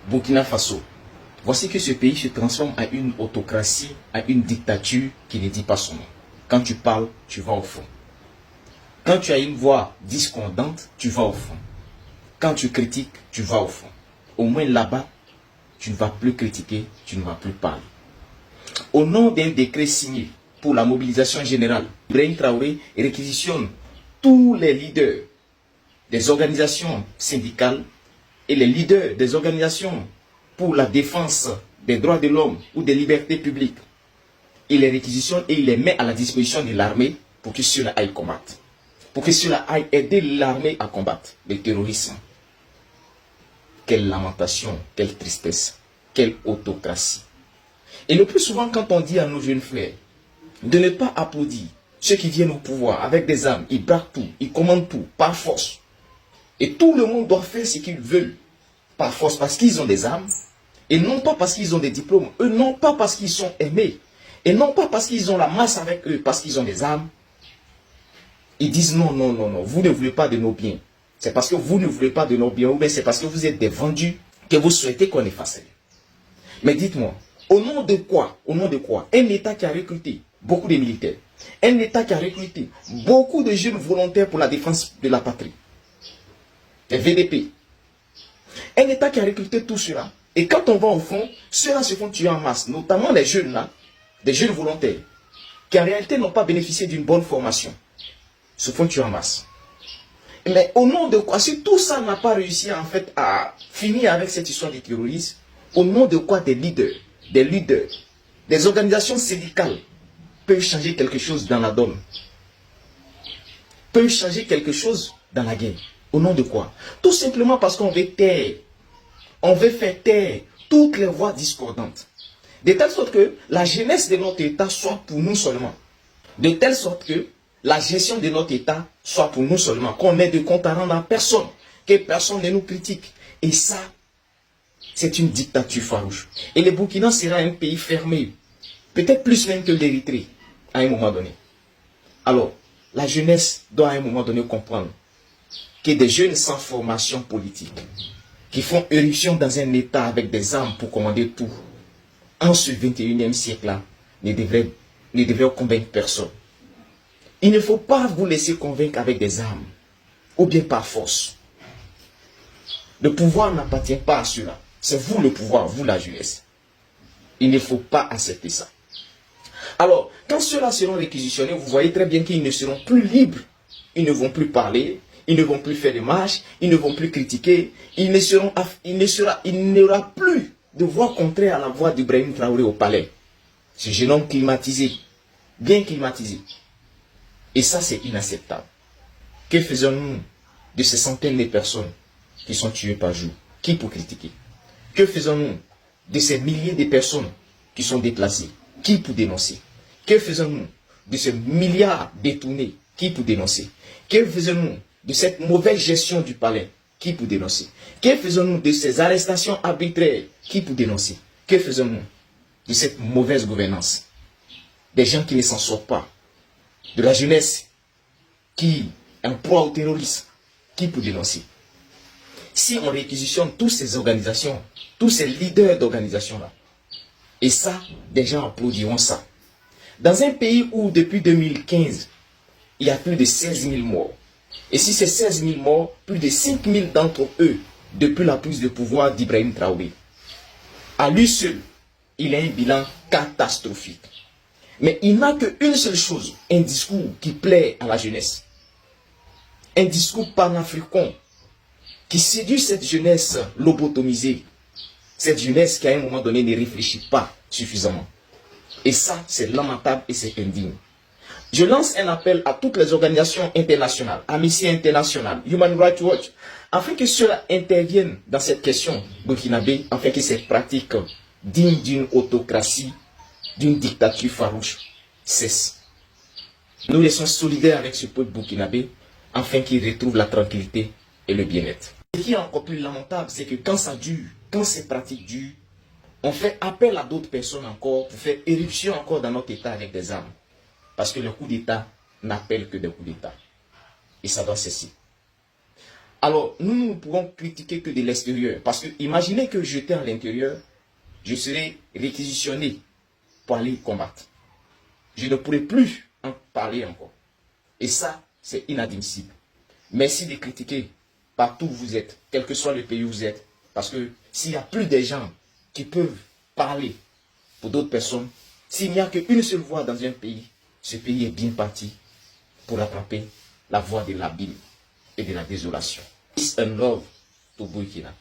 Burkina Faso. Voici que ce pays se transforme en une autocratie, en une dictature qui ne dit pas son nom. Quand tu parles, tu vas au fond. Quand tu as une voix discordante, tu vas au fond. Quand tu critiques, tu vas au fond. Au moins là-bas, tu ne vas plus critiquer, tu ne vas plus parler. Au nom d'un décret signé pour la mobilisation générale, Ibrahim Traoré réquisitionne tous les leaders des organisations syndicales et les leaders des organisations pour la défense des droits de l'homme ou des libertés publiques. Il les réquisitionne et il les met à la disposition de l'armée pour que cela aille combattre. Pour que cela aille aider l'armée à combattre le terrorisme. Quelle lamentation, quelle tristesse, quelle autocratie. Et le plus souvent, quand on dit à nos jeunes frères de ne pas applaudir ceux qui viennent au pouvoir avec des armes, ils braquent tout, ils commandent tout, par force. Et tout le monde doit faire ce qu'ils veulent, par force, parce qu'ils ont des armes, et non pas parce qu'ils ont des diplômes, eux non pas parce qu'ils sont aimés, et non pas parce qu'ils ont la masse avec eux, parce qu'ils ont des armes. Ils disent non, non, non, non, vous ne voulez pas de nos biens. C'est parce que vous ne voulez pas de nos biens, ou bien c'est parce que vous êtes des vendus que vous souhaitez qu'on efface. Mais dites-moi, au nom de quoi un État qui a recruté beaucoup de militaires, un État qui a recruté beaucoup de jeunes volontaires pour la défense de la patrie, les VDP, un État qui a recruté tout cela, et quand on va au fond, ceux-là se font tuer en masse, notamment les jeunes là, des jeunes volontaires, qui en réalité n'ont pas bénéficié d'une bonne formation, se font tuer en masse. Mais au nom de quoi, si tout ça n'a pas réussi en fait à finir avec cette histoire des terroristes, au nom de quoi des leaders, des organisations syndicales peuvent changer quelque chose dans la donne, peuvent changer quelque chose dans la guerre. Au nom de quoi? Tout simplement parce qu'on veut taire, on veut faire taire toutes les voix discordantes. De telle sorte que la jeunesse de notre État soit pour nous seulement. De telle sorte que la gestion de notre État soit pour nous seulement. Qu'on ait de compte à rendre à personne. Que personne ne nous critique. Et ça, c'est une dictature farouche. Et le Burkina sera un pays fermé. Peut-être plus même que l'Érythrée, à un moment donné. Alors, la jeunesse doit à un moment donné comprendre que des jeunes sans formation politique, qui font éruption dans un État avec des armes pour commander tout, en ce 21e siècle-là, ne devraient convaincre personne. Il ne faut pas vous laisser convaincre avec des armes, ou bien par force. Le pouvoir n'appartient pas à ceux-là. C'est vous le pouvoir, vous la jeunesse. Il ne faut pas accepter ça. Alors, quand ceux-là seront réquisitionnés, vous voyez très bien qu'ils ne seront plus libres. Ils ne vont plus parler, ils ne vont plus faire de marches, ils ne vont plus critiquer, il n'y aura plus de voix contraire à la voix d'Ibrahim Traoré au palais. Ce jeune homme climatisé, bien climatisé. Et ça, c'est inacceptable. Que faisons-nous de ces centaines de personnes qui sont tuées par jour? Qui pour critiquer? Que faisons-nous de ces milliers de personnes qui sont déplacées? Qui pour dénoncer? Que faisons-nous de ces milliards détournés? Qui pour dénoncer? Que faisons-nous de cette mauvaise gestion du palais? Qui pour dénoncer? Que faisons-nous de ces arrestations arbitraires? Qui pour dénoncer? Que faisons-nous de cette mauvaise gouvernance? Des gens qui ne s'en sortent pas. De la jeunesse qui est en proie au terrorisme. Qui pour dénoncer? Si on réquisitionne toutes ces organisations, tous ces leaders d'organisations-là, et ça, des gens applaudiront ça. Dans un pays où depuis 2015, il y a plus de 16 000 morts, et si ces 16 000 morts, plus de 5 000 d'entre eux, depuis la prise de pouvoir d'Ibrahim Traoré, à lui seul, il a un bilan catastrophique. Mais il n'a qu'une seule chose, un discours qui plaît à la jeunesse. Un discours panafricain qui séduit cette jeunesse lobotomisée. Cette jeunesse qui à un moment donné ne réfléchit pas suffisamment. Et ça, c'est lamentable et c'est indigne. Je lance un appel à toutes les organisations internationales, Amnesty International, Human Rights Watch, afin que ceux-là interviennent dans cette question burkinabé, afin que cette pratique digne d'une autocratie, d'une dictature farouche, cesse. Nous laissons solidaires avec ce peuple burkinabé, afin qu'il retrouve la tranquillité et le bien-être. Ce qui est encore plus lamentable, c'est que quand ça dure, quand ces pratiques durent, on fait appel à d'autres personnes encore pour faire éruption encore dans notre État avec des armes. Parce que le coup d'État n'appelle que des coups d'État. Et ça doit cesser. Alors, nous ne pourrons critiquer que de l'extérieur. Parce que imaginez que j'étais à l'intérieur, je serais réquisitionné pour aller combattre. Je ne pourrais plus en parler encore. Et ça, c'est inadmissible. Merci de critiquer partout où vous êtes, quel que soit le pays où vous êtes. Parce que s'il n'y a plus de gens qui peuvent parler pour d'autres personnes, s'il n'y a qu'une seule voix dans un pays, ce pays est bien parti pour attraper la voix de l'abîme et de la désolation. Peace and love to Burkina.